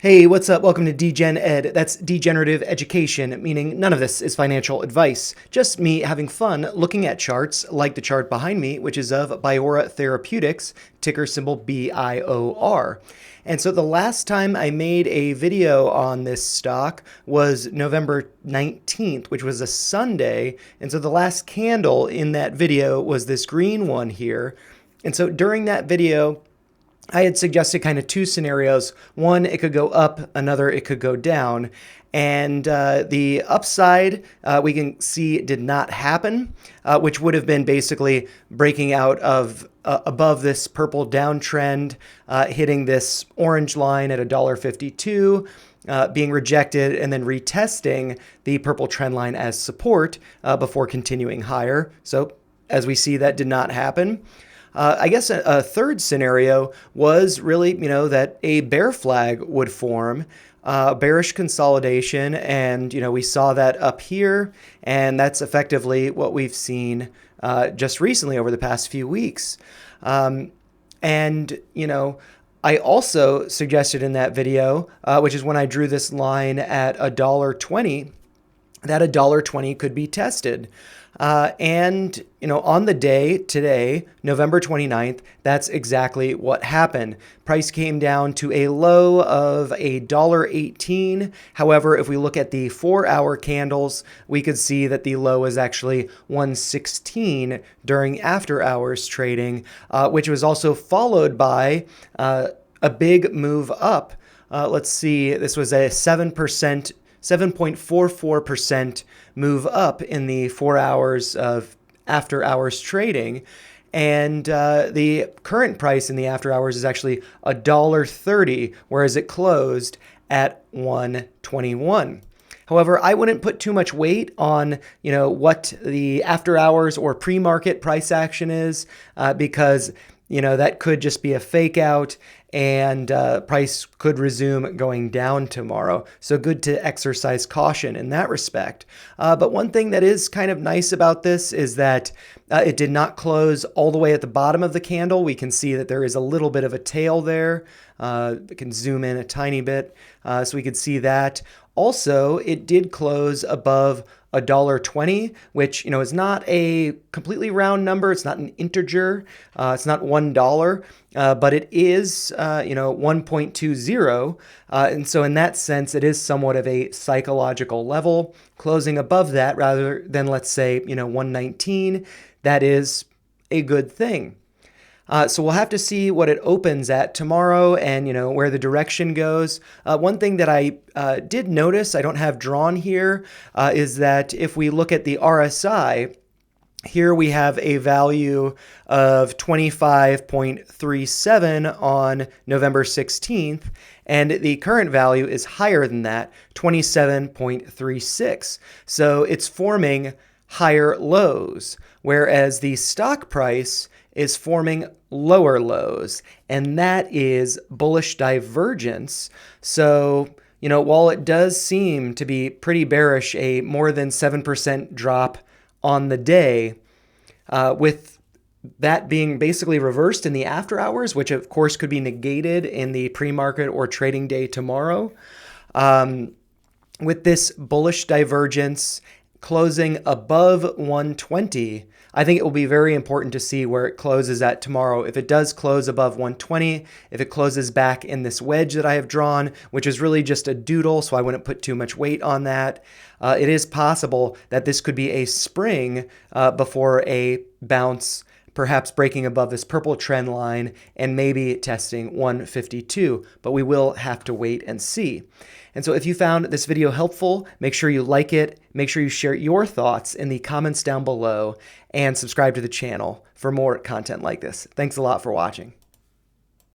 Hey, what's up? Welcome to Degen Ed. That's degenerative education, meaning none of this is financial advice. Just me having fun looking at charts like the chart behind me, which is of Biora Therapeutics, ticker symbol BIOR. And so the last time I made a video on this stock was November 19th, which was a Sunday. And so the last candle in that video was this green one here. And so during that video, I had suggested kind of two scenarios. One, it could go up, another, it could go down. And the upside, we can see did not happen, which would have been basically breaking out of above this purple downtrend, hitting this orange line at $1.52, being rejected, and then retesting the purple trend line as support before continuing higher. So as we see, that did not happen. I guess a third scenario was really, that a bear flag would form, bearish consolidation. And, we saw that up here. And that's effectively what we've seen just recently over the past few weeks. I also suggested in that video, which is when I drew this line at $1.20, that $1.20 could be tested. On the day today, November 29th, that's exactly what happened. Price came down to a low of $1.18. However, if we look at the 4-hour candles, we could see that the low is actually $1.16 during after hours trading, which was also followed by a big move up. Let's see, this was a 7.44% move up in the 4 hours of after hours trading. And the current price in the after hours is actually $1.30, whereas it closed at $1.21. However, I wouldn't put too much weight on, what the after hours or pre-market price action is, because that could just be a fake out, and price could resume going down tomorrow. So good to exercise caution in that respect. But one thing that is kind of nice about this is that it did not close all the way at the bottom of the candle. We can see that there is a little bit of a tail there. We can zoom in a tiny bit so we could see that. Also, it did close above $1.20, which, is not a completely round number. It's not an integer. It's not $1, but it is, 1.20. And so in that sense, it is somewhat of a psychological level. Closing above that rather than, let's say, 119, that is a good thing. So we'll have to see what it opens at tomorrow and, where the direction goes. One thing that I did notice, I don't have drawn here, is that if we look at the RSI, here we have a value of 25.37 on November 16th, and the current value is higher than that, 27.36. So it's forming higher lows, whereas the stock price is forming lower lows, and that is bullish divergence. So, while it does seem to be pretty bearish, a more than 7% drop on the day, with that being basically reversed in the after hours, which of course could be negated in the pre-market or trading day tomorrow, with this bullish divergence closing above 120, I think it will be very important to see where it closes at tomorrow. If it does close above 120, if it closes back in this wedge that I have drawn, which is really just a doodle, so I wouldn't put too much weight on that, it is possible that this could be a spring before a bounce, perhaps breaking above this purple trend line and maybe testing 152, but we will have to wait and see. And so if you found this video helpful, make sure you like it, make sure you share your thoughts in the comments down below, and subscribe to the channel for more content like this. Thanks a lot for watching.